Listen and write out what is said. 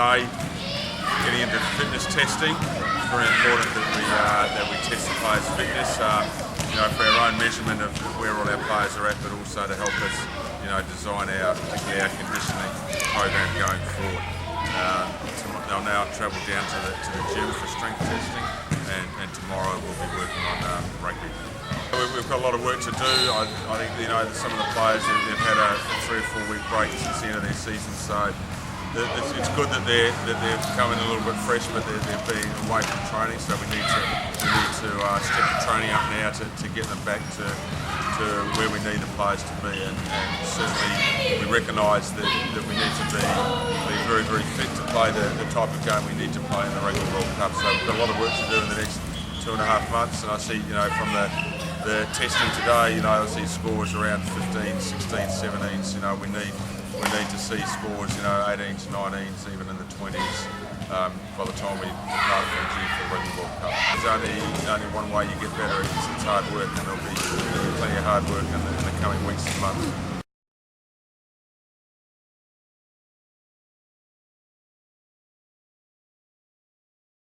today, getting into fitness testing. It's very important that we test the players' fitness, for our own measurement of where all our players are at, but also to help us, design particularly our conditioning program going forward. They'll now travel down to the gym for strength testing, and tomorrow we'll be working on rugby. We've got a lot of work to do. I think some of the players they've had a 3 or 4 week break since the end of their season, so it's good that they're coming a little bit fresh, but they're being away from training. So we need to step the training up now to get them back to where we need the players to be, and certainly we recognise that we need to be very, very fit to play the type of game we need to play in the Rugby World Cup. So we've got a lot of work to do in the next 2.5 months, and I see from the testing today, I see scores around 15s, 16s, 17s. We need to see scores, 18s, 19s, even in the 20s by the time we depart from June for the Rugby World Cup. There's only one way you get better. It's hard work, and there'll be plenty of hard work in the coming weeks and months.